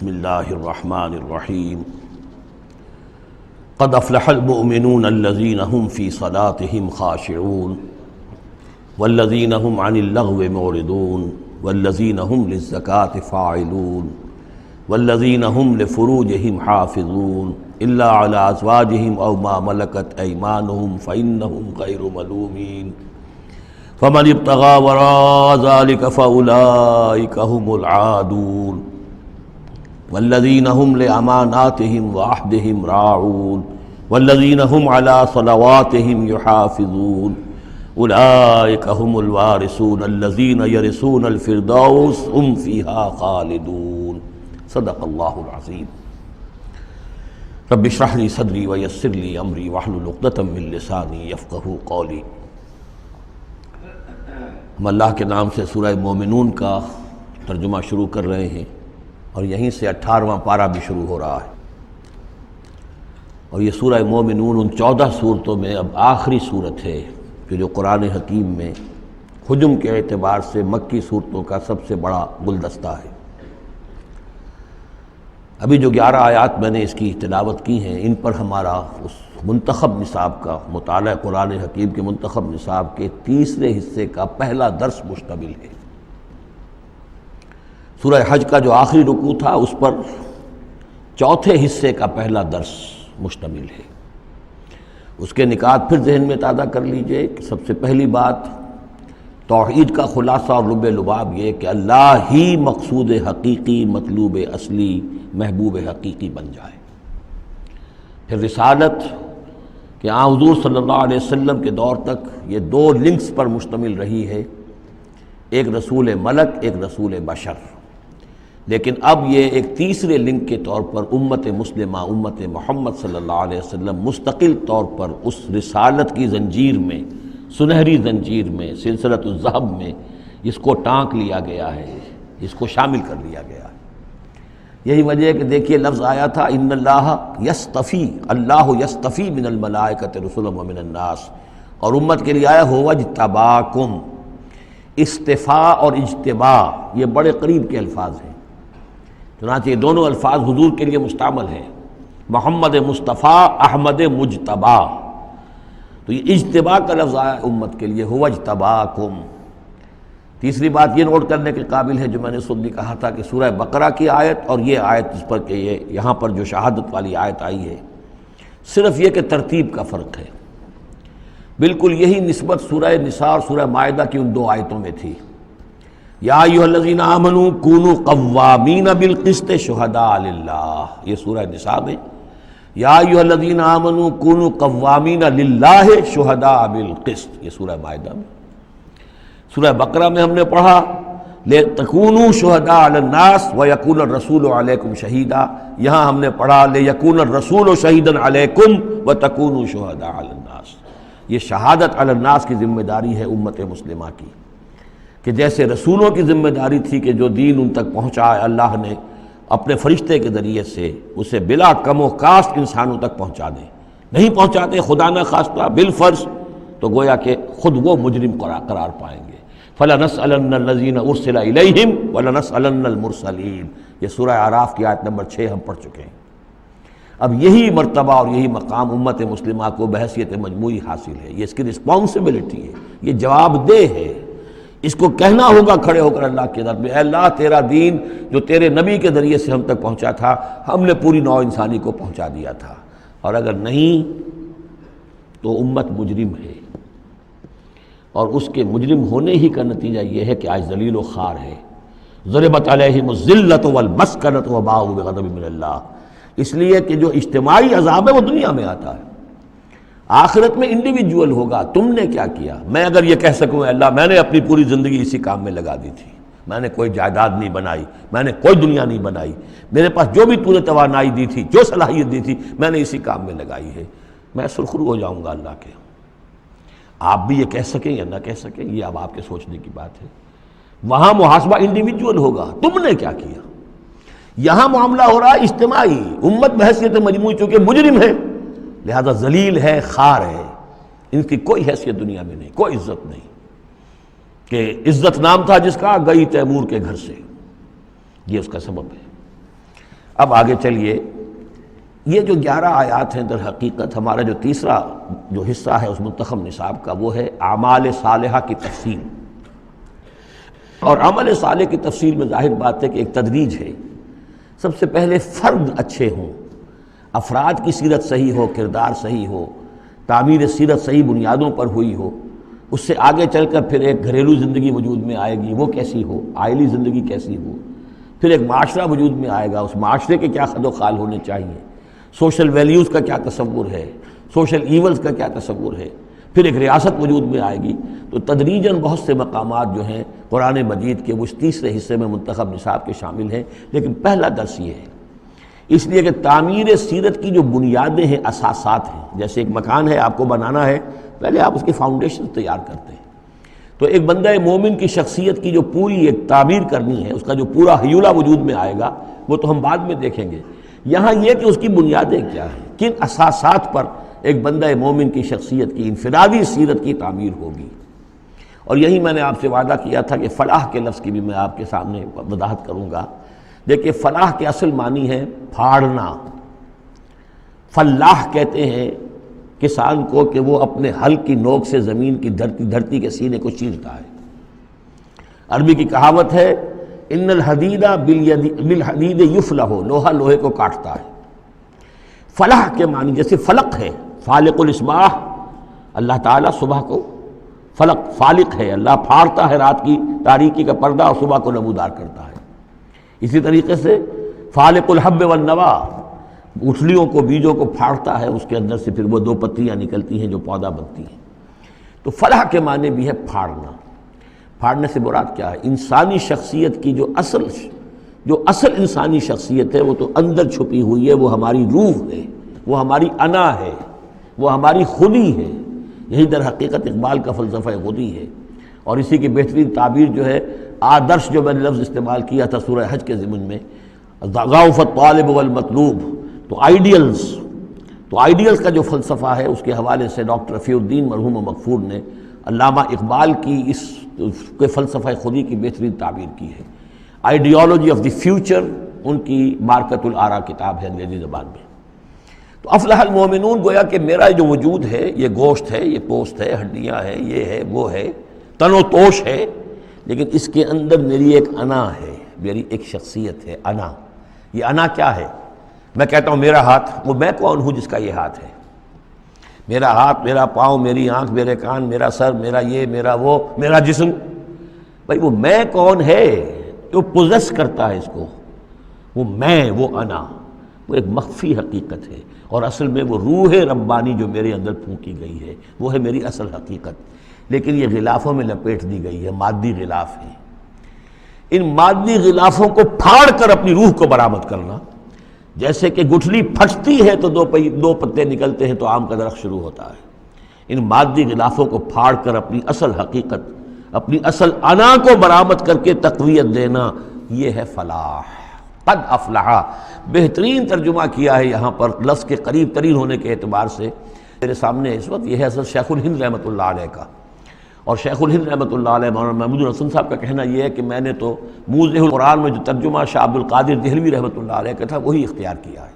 بسم اللہ الرحمن الرحیم قد افلح المؤمنون الذین هم فی صلاتهم خاشعون والذین هم عن اللغو معرضون والذین هم للزکاة فاعلون والذین هم لفروجهم حافظون الا علی ازواجهم او ما ملکت ایمانهم فإنهم غیر ملومین فمن ابتغى وراء ذلك فأولئک هم العادون والذین هم لأماناتهم وعهدهم راعون والذین هم على صلواتهم يحافظون اولئک هم الوارثون الذین یرثون الفردوس هم فیها خالدون صدق اللہ العظیم رب اشرح لی صدری ویسر لی امری واحلل عقدۃ من لسانی یفقہوا قولی۔ ہم اللہ کے نام سے سورہ مومنون کا ترجمہ شروع کر رہے ہیں اور یہیں سے 18واں پارہ بھی شروع ہو رہا ہے، اور یہ سورہ مومنون ان 14 صورتوں میں اب آخری صورت ہے کہ جو قرآن حکیم میں حجم کے اعتبار سے مکی صورتوں کا سب سے بڑا گلدستہ ہے۔ ابھی جو 11 آیات میں نے اس کی تلاوت کی ہیں، ان پر ہمارا اس منتخب نصاب کا مطالعہ قرآن حکیم کے منتخب نصاب کے تیسرے حصے کا پہلا درس مشتمل ہے۔ سورہ حج کا جو آخری رکوع تھا اس پر چوتھے حصے کا پہلا درس مشتمل ہے۔ اس کے نکات پھر ذہن میں تازہ کر لیجئے کہ سب سے پہلی بات توحید کا خلاصہ اور لب لباب یہ کہ اللہ ہی مقصود حقیقی، مطلوب اصلی، محبوب حقیقی بن جائے۔ پھر رسالت کہ حضور صلی اللہ علیہ وسلم کے دور تک یہ 2 لنکس پر مشتمل رہی ہے، ایک رسول ملک، ایک رسول بشر، لیکن اب یہ ایک تیسرے لنک کے طور پر امت مسلمہ، امت محمد صلی اللہ علیہ وسلم مستقل طور پر اس رسالت کی زنجیر میں، سنہری زنجیر میں، سلسلۃ الذہب میں اس کو ٹانک لیا گیا ہے، اس کو شامل کر لیا گیا ہے۔ یہی وجہ ہے کہ دیکھیے لفظ آیا تھا ان اللہ یصطفی، اللہ یصطفی من الملائکۃ رسلا ومن الناس، اور امت کے لیے آیا هو اجتباکم۔ استفاء اور اجتباء یہ بڑے قریب کے الفاظ ہیں، چنانچہ یہ دونوں الفاظ حضور کے لیے مستعمل ہیں، محمد مصطفیٰ، احمد مجتبی۔ تو یہ اجتباء کا لفظ آیا امت کے لیے هو اجتباکم۔ تیسری بات یہ نوٹ کرنے کے قابل ہے جو میں نے خود بھی کہا تھا کہ سورہ بقرہ کی آیت اور یہ آیت جس پر کہ یہ یہاں پر جو شہادت والی آیت آئی ہے، صرف یہ کہ ترتیب کا فرق ہے۔ بالکل یہی نسبت سورہ نساء اور سورہ مائدہ کی ان 2 آیتوں میں تھی۔ یا ایھا الذین آمنوا کونوا قوامین بالقسط شہداء للہ، یہ سورہ نساء میں۔ یا ایھا الذین آمنوا کونوا قوامین للہ شہداء بالقسط، یہ سورہ مائدہ میں۔ سورہ بقرہ میں ہم نے پڑھا لِتَكُونُوا شُهَدَاءَ عَلَى النَّاسِ وَيَكُونَ الرَّسُولُ عَلَيْكُمْ شَهِيدًا، یہاں ہم نے پڑھا لِيَكُونَ الرَّسُولُ شَهِيدًا عَلَيْكُمْ وَتَكُونُوا شُهَدَاءَ عَلَى النَّاسِ۔ یہ شہادت علی الناس کی ذمہ داری ہے امت مسلمہ کی، کہ جیسے رسولوں کی ذمہ داری تھی کہ جو دین ان تک پہنچا ہے اللہ نے اپنے فرشتے کے ذریعے سے اسے بلا کم و کاسٹ انسانوں تک پہنچا دیں، نہیں پہنچاتے خدا نہ خواستہ بالفرض تو گویا کہ خود وہ مجرم قرار پائیں گے۔ فَلَنَسْأَلَنَّ الَّذِينَ أُرْسِلَ إِلَيْهِمْ وَلَنَسْأَلَنَّ الْمُرْسَلِينَ، یہ سورہ اعراف کی آیت نمبر 6 ہم پڑھ چکے ہیں۔ اب یہی مرتبہ اور یہی مقام امت مسلمہ کو بحیثیت مجموعی حاصل ہے، یہ اس کی رسپانسبلٹی ہے، یہ جواب دہ ہے۔ اس کو کہنا ہوگا کھڑے ہو کر اللہ کے در میں، اے اللہ تیرا دین جو تیرے نبی کے ذریعے سے ہم تک پہنچا تھا، ہم نے پوری نوع انسانی کو پہنچا دیا تھا، اور اگر نہیں تو امت مجرم ہے، اور اس کے مجرم ہونے ہی کا نتیجہ یہ ہے کہ آج ذلیل و خوار ہے۔ ضربت علیہم الذلۃ والمسکنۃ وباءوا بغضب من اللہ، اس لیے کہ جو اجتماعی عذاب ہے وہ دنیا میں آتا ہے، آخرت میں انڈیویجول ہوگا۔ تم نے کیا کیا؟ میں اگر یہ کہہ سکوں اللہ میں نے اپنی پوری زندگی اسی کام میں لگا دی تھی، میں نے کوئی جائیداد نہیں بنائی، میں نے کوئی دنیا نہیں بنائی، میرے پاس جو بھی تو نے توانائی دی تھی، جو صلاحیت دی تھی، میں نے اسی کام میں لگائی ہے، میں سرخرو ہو جاؤں گا اللہ کے۔ آپ بھی یہ کہہ سکیں یا نہ کہہ سکیں، یہ اب آپ کے سوچنے کی بات ہے۔ وہاں محاسبہ انڈیویجول ہوگا، تم نے کیا کیا۔ یہاں معاملہ ہو رہا ہے اجتماعی، امت بحیثیت مجموعی چونکہ مجرم ہے لہذا ذلیل ہے، خوار ہے، ان کی کوئی حیثیت دنیا میں نہیں، کوئی عزت نہیں۔ کہ عزت نام تھا جس کا، گئی تیمور کے گھر سے، یہ اس کا سبب ہے۔ اب آگے چلیے، یہ جو 11 آیات ہیں در حقیقت ہمارا جو تیسرا جو حصہ ہے اس منتخب نصاب کا، وہ ہے اعمال صالحہ کی تفصیل۔ اور عمل صالح کی تفصیل میں ظاہر بات ہے کہ ایک تدریج ہے۔ سب سے پہلے فرد اچھے ہوں، افراد کی سیرت صحیح ہو، کردار صحیح ہو، تعمیر سیرت صحیح بنیادوں پر ہوئی ہو، اس سے آگے چل کر پھر ایک گھریلو زندگی وجود میں آئے گی، وہ کیسی ہو، عائلی زندگی کیسی ہو، پھر ایک معاشرہ وجود میں آئے گا، اس معاشرے کے کیا خد و خال ہونے چاہیے، سوشل ویلیوز کا کیا تصور ہے، سوشل ایونز کا کیا تصور ہے، پھر ایک ریاست وجود میں آئے گی۔ تو تدریجاً بہت سے مقامات جو ہیں قرآن مجید کے وہ اس تیسرے حصے میں منتخب نصاب کے شامل ہیں، لیکن پہلا درس یہ ہے، اس لیے کہ تعمیر سیرت کی جو بنیادیں ہیں، اساسات ہیں، جیسے ایک مکان ہے آپ کو بنانا ہے، پہلے آپ اس کی فاؤنڈیشن تیار کرتے ہیں۔ تو ایک بندہ مومن کی شخصیت کی جو پوری ایک تعمیر کرنی ہے، اس کا جو پورا حیولہ وجود میں آئے گا، وہ تو ہم بعد میں دیکھیں گے۔ یہاں یہ کہ اس کی بنیادیں کیا ہیں، کن اساسات پر ایک بندہ مومن کی شخصیت کی انفرادی سیرت کی تعمیر ہوگی۔ اور یہی میں نے آپ سے وعدہ کیا تھا کہ فلاح کے لفظ کی بھی میں آپ کے سامنے وضاحت کروں گا۔ دیکھیے، فلاح کے اصل معنی ہے پھاڑنا۔ فلاح کہتے ہیں کسان کو کہ وہ اپنے ہل کی نوک سے زمین کی دھرتی کے سینے کو چیرتا ہے۔ عربی کی کہاوت ہے، ان الحدید بالحدید یفلح، لوہا لوہے کو کاٹتا ہے۔ فلاح کے معنی جیسے فلق ہے، فالق الاسباح، اللہ تعالیٰ صبح کو فلق فالق ہے، اللہ پھاڑتا ہے رات کی تاریکی کا پردہ اور صبح کو نمودار کرتا ہے۔ اسی طریقے سے فالق الحب والنوا، گٹھلیوں کو، بیجوں کو پھاڑتا ہے، اس کے اندر سے پھر وہ 2 پتیاں نکلتی ہیں جو پودا بنتی ہیں۔ تو فلاح کے معنی بھی ہے پھاڑنا۔ پھاڑنے سے مراد کیا ہے؟ انسانی شخصیت کی جو اصل انسانی شخصیت ہے، وہ تو اندر چھپی ہوئی ہے، وہ ہماری روح ہے، وہ ہماری انا ہے، وہ ہماری خودی ہے۔ یہی در حقیقت اقبال کا فلسفہ خودی ہے۔ اور اسی کی بہترین تعبیر جو ہے آدرش، جو میں نے لفظ استعمال کیا تھا سورہ حج کے ضمن میں، ضعف الطالب والمطلوب، تو آئیڈیلز کا جو فلسفہ ہے، اس کے حوالے سے ڈاکٹر رفیع الدین مرحوم و مغفور نے علامہ اقبال کی اس کے فلسفہ خودی کی بہترین تعبیر کی ہے۔ آئیڈیالوجی آف دی فیوچر ان کی مارکت الآراء کتاب ہے انگریزی زبان میں۔ تو افلح المومنون، گویا کہ میرا جو وجود ہے، یہ گوشت ہے، یہ پوست ہے، ہڈیاں ہیں، یہ ہے، وہ ہے، تن و توش ہے، لیکن اس کے اندر میری ایک انا ہے، میری ایک شخصیت ہے، انا۔ یہ انا کیا ہے؟ میں کہتا ہوں میرا ہاتھ، وہ میں کون ہوں جس کا یہ ہاتھ ہے؟ میرا ہاتھ، میرا پاؤں، میری آنکھ، میرے کان، میرا سر، میرا یہ، میرا وہ، میرا جسم، بھائی وہ میں کون ہے جو پوزیس کرتا ہے اس کو؟ وہ میں، وہ انا، وہ ایک مخفی حقیقت ہے، اور اصل میں وہ روح ربانی جو میرے اندر پھونکی گئی ہے، وہ ہے میری اصل حقیقت، لیکن یہ غلافوں میں لپیٹ دی گئی ہے، مادی غلاف ہے۔ ان مادی غلافوں کو پھاڑ کر اپنی روح کو برآمد کرنا، جیسے کہ گٹھلی پھٹتی ہے تو 2 پتے نکلتے ہیں تو آم کا درخت شروع ہوتا ہے۔ ان مادی غلافوں کو پھاڑ کر اپنی اصل حقیقت، اپنی اصل انا کو برآمد کر کے تقویت دینا، یہ ہے فلاح۔ قد افلح، بہترین ترجمہ کیا ہے یہاں پر لفظ کے قریب ترین ہونے کے اعتبار سے۔ میرے سامنے اس وقت یہ ہے حضرت شیخ الہند رحمۃ اللہ علیہ کا، اور شیخ الہند رحمۃ اللہ علیہ مولانا محمود الحسن صاحب کا کہنا یہ ہے کہ میں نے تو موضح القرآن میں جو ترجمہ شاہ عبد القادر دہلوی رحمۃ اللہ علیہ کا تھا وہی اختیار کیا ہے۔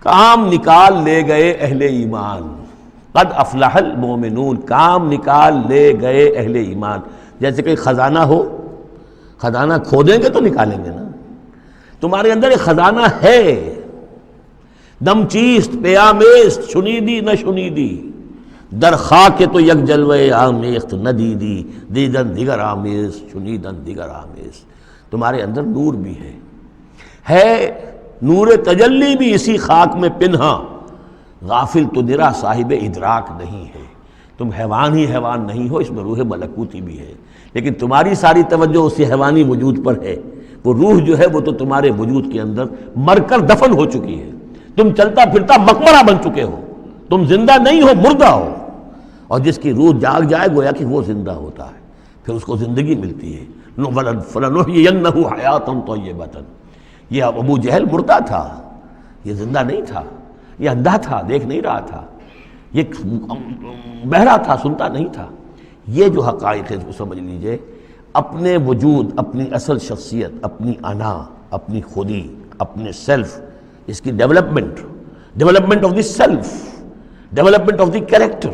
کام نکال لے گئے اہل ایمان، قد افلح المومنون، کام نکال لے گئے اہل ایمان۔ جیسے کہ خزانہ ہو، خزانہ کھودیں گے تو نکالیں گے نا، تمہارے اندر ایک خزانہ ہے، دم چیست پیامیست، شنیدی نہ شنیدی، در خاک تو یک جلوے آمیخت نہ دیدی، دیدن دیگر آمیز، شنیدن دیگر آمیز۔ تمہارے اندر نور بھی ہے نور تجلی بھی اسی خاک میں پنہاں، غافل تو نرا صاحب ادراک نہیں ہے۔ تم حیوان ہی حیوان نہیں ہو، اس میں روح ملکوتی بھی ہے، لیکن تمہاری ساری توجہ اسی حیوانی وجود پر ہے۔ وہ روح جو ہے وہ تو تمہارے وجود کے اندر مر کر دفن ہو چکی ہے، تم چلتا پھرتا مقبرہ بن چکے ہو، تم زندہ نہیں ہو، مردہ ہو۔ اور جس کی روح جاگ جائے گویا کہ وہ زندہ ہوتا ہے، پھر اس کو زندگی ملتی ہے۔ فَلَنُحْيِيَنَّهُ حَيَاةً طَيِّبَةً۔ یہ ابو جہل مردہ تھا، یہ زندہ نہیں تھا، یہ اندھا تھا، دیکھ نہیں رہا تھا، یہ بہرا تھا، سنتا نہیں تھا۔ یہ جو حقائق ہے اس کو سمجھ لیجئے، اپنے وجود، اپنی اصل شخصیت، اپنی انا، اپنی خودی، اپنے سیلف، اس کی development of the self, development of the character,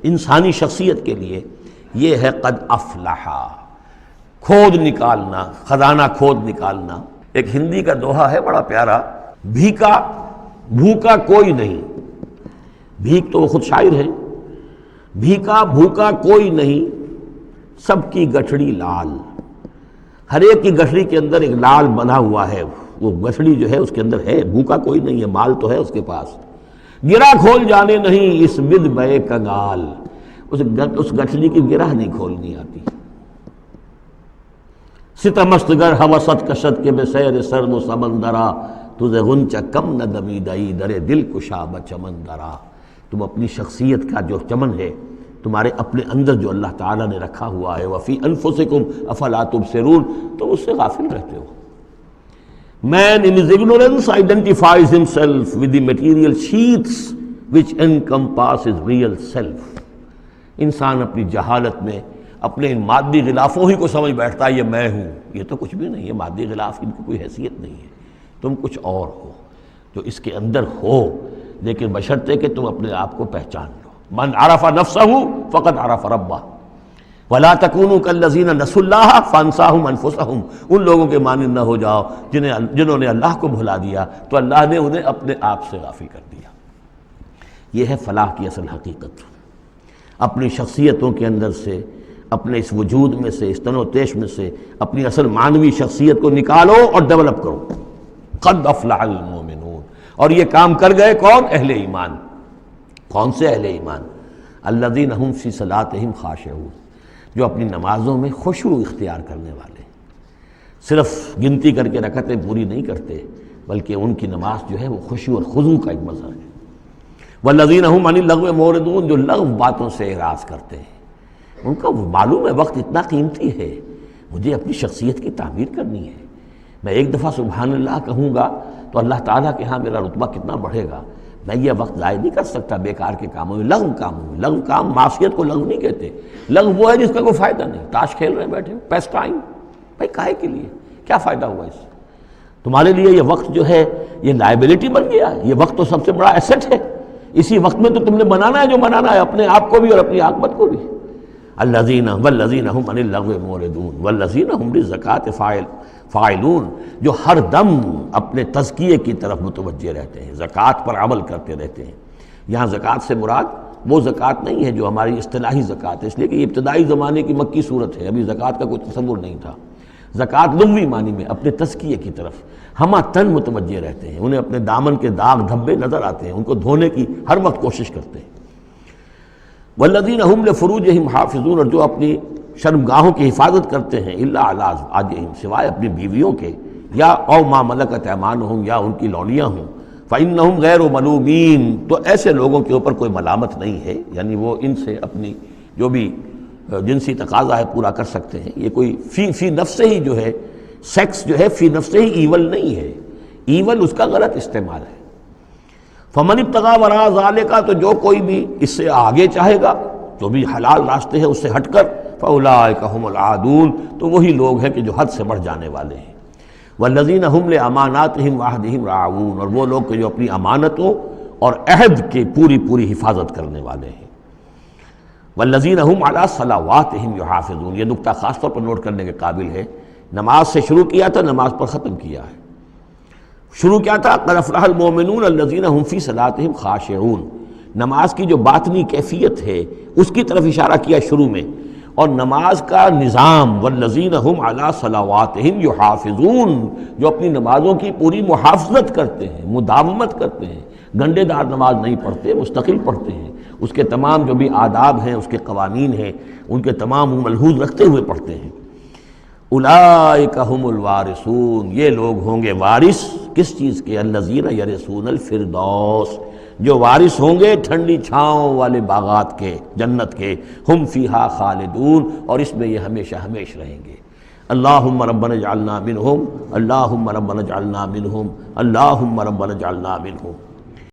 انسانی شخصیت کے لیے یہ ہے قد افلح، کھود نکالنا، خزانہ کھود نکالنا۔ ایک ہندی کا دوہا ہے بڑا پیارا، بھوکا کوئی نہیں، بھیک تو وہ خود شاعر ہے، بھوکا کوئی نہیں، سب کی گٹھڑی لال، ہر ایک کی گٹھڑی کے اندر ایک لال بندھا ہوا ہے، وہ گٹھڑی جو ہے اس کے اندر ہے، بھوکا کوئی نہیں ہے، مال تو ہے اس کے پاس، گرہ کھول جانے نہیں اس بد بے کنگال، اس گٹھڑی کی گرہ نہیں کھولنی آتی۔ ستمست گر ہوست کشت کے بے سیر سرد و سمندرا، تجھے غنچہ کم نہ دمیدئی درے دل کشا بچمندرا۔ تم اپنی شخصیت کا جو چمن ہے تمہارے اپنے اندر جو اللہ تعالیٰ نے رکھا ہوا ہے، وفی انفسکم افلا تبصرون، تم اس سے غافل رہتے ہو۔ Man in his ignorance identifies himself with the material sheaths which encompass his real self۔ انسان اپنی جہالت میں اپنے ان مادی غلافوں ہی کو سمجھ بیٹھتا ہے یہ میں ہوں، یہ تو کچھ بھی نہیں ہے، مادی غلاف ان کی کوئی حیثیت نہیں ہے، تم کچھ اور ہو جو اس کے اندر ہو، لیکن بشرطے کہ تم اپنے آپ کو پہچان لو۔ من عرف نفسہ فقد عرف ربہ ولا تکونوا کالذین نسوا اللہ فانساہم انفسہم۔ ان لوگوں کے مانند نہ ہو جاؤ جنہوں نے اللہ کو بھلا دیا تو اللہ نے انہیں اپنے آپ سے غافل کر دیا۔ یہ ہے فلاح کی اصل حقیقت، اپنی شخصیتوں کے اندر سے، اپنے اس وجود میں سے، اس تن و تیش میں سے اپنی اصل معنوی شخصیت کو نکالو اور ڈیولپ کرو۔ قد افلح المؤمنون، اور یہ کام کر گئے کون؟ اہل ایمان۔ کون سے اہل ایمان؟ الذین هم فی صلاتہم خاشعون، جو اپنی نمازوں میں خشوع اختیار کرنے والے، صرف گنتی کر کے رکعتیں پوری نہیں کرتے بلکہ ان کی نماز جو ہے وہ خشوع اور خضوع کا ایک مظہر ہے۔ والذین هم عن اللغو معرضون، جو لغو باتوں سے اعراض کرتے ہیں، ان کا معلوم ہے وقت اتنا قیمتی ہے، مجھے اپنی شخصیت کی تعمیر کرنی ہے، میں ایک دفعہ سبحان اللہ کہوں گا تو اللہ تعالیٰ کے ہاں میرا رتبہ کتنا بڑھے گا، میں یہ وقت ضائع نہیں کر سکتا بیکار کے کاموں میں، لغو کام معصیت کو لغو نہیں کہتے، لغو وہ ہے جس کا کوئی فائدہ نہیں، تاش کھیل رہے بیٹھے پیس ٹائم، بھائی کاہے کے لیے، کیا فائدہ ہوا اس سے؟ تمہارے لیے یہ وقت جو ہے یہ لائبلٹی بن گیا، یہ وقت تو سب سے بڑا ایسٹ ہے، اسی وقت میں تو تم نے بنانا ہے جو بنانا ہے، اپنے آپ کو بھی اور اپنی عاقبت کو بھی۔ الذین والذین هم عن اللغو معرضون والذین هم للزکاۃ فاعلون، جو ہر دم اپنے تزکیے کی طرف متوجہ رہتے ہیں، زکوٰۃ پر عمل کرتے رہتے ہیں۔ یہاں زکوٰۃ سے مراد وہ زکوٰۃ نہیں ہے جو ہماری اصطلاحی زکوٰۃ ہے، اس لیے کہ یہ ابتدائی زمانے کی مکی صورت ہے، ابھی زکوٰۃ کا کوئی تصور نہیں تھا۔ زکوٰۃ لغوی معنی میں اپنے تزکیے کی طرف ہمہ تن متوجہ رہتے ہیں، انہیں اپنے دامن کے داغ دھبے نظر آتے ہیں، ان کو دھونے کی ہر وقت کوشش کرتے ہیں۔ والذین هم لفروجہم حافظون، اور جو اپنی شرمگاہوں کی حفاظت کرتے ہیں، الا علی ازواجہم، سوائے اپنی بیویوں کے، یا او ما ملکت ایمانہم، یا ان کی لونیاں ہوں، فإنہم غیر ملومین، تو ایسے لوگوں کے اوپر کوئی ملامت نہیں ہے، یعنی وہ ان سے اپنی جو بھی جنسی تقاضا ہے پورا کر سکتے ہیں۔ یہ کوئی فی نفس ہی جو ہے، سیکس جو ہے فی نفس ہی ایول نہیں ہے، ایول اس کا غلط استعمال ہے۔ فمن ابتغى وراء ذلك، تو جو کوئی بھی اس سے آگے چاہے گا، جو بھی حلال راستے ہیں اس سے ہٹ کر، فاولئک هم العادون، تو وہی لوگ ہیں کہ جو حد سے بڑھ جانے والے ہیں۔ والذین هم لاماناتهم وعهدهم راعون، اور وہ لوگ کہ جو اپنی امانتوں اور عہد کی پوری حفاظت کرنے والے ہیں۔ والذین هم علی صلواتهم یحافظون، یہ نکتہ خاص طور پر نوٹ کرنے کے قابل ہے، نماز سے شروع کیا تھا، نماز پر ختم کیا ہے۔ شروع کیا تھا؟ قد افلح المؤمنون الذین هم فی صلاتہم خاشعون، نماز کی جو باطنی کیفیت ہے اس کی طرف اشارہ کیا شروع میں، اور نماز کا نظام، والذین هم علی صلواتہم یحافظون، جو اپنی نمازوں کی پوری محافظت کرتے ہیں، مداومت کرتے ہیں، گنڈے دار نماز نہیں پڑھتے، مستقل پڑھتے ہیں، اس کے تمام جو بھی آداب ہیں، اس کے قوانین ہیں، ان کے تمام ملحوظ رکھتے ہوئے پڑھتے ہیں۔ اولئک هم الوارثون، یہ لوگ ہوں گے وارث کس چیز کے؟ الذین یرثون الفردوس، جو وارث ہوں گے ٹھنڈی چھاؤں والے باغات کے، جنت کے، ہم فیہا خالدون، اور اس میں یہ ہمیشہ ہمیش رہیں گے۔ اللہم ربنا اجعلنا منہم، اللہم ربنا اجعلنا منہم، اللہم ربنا اجعلنا منہم۔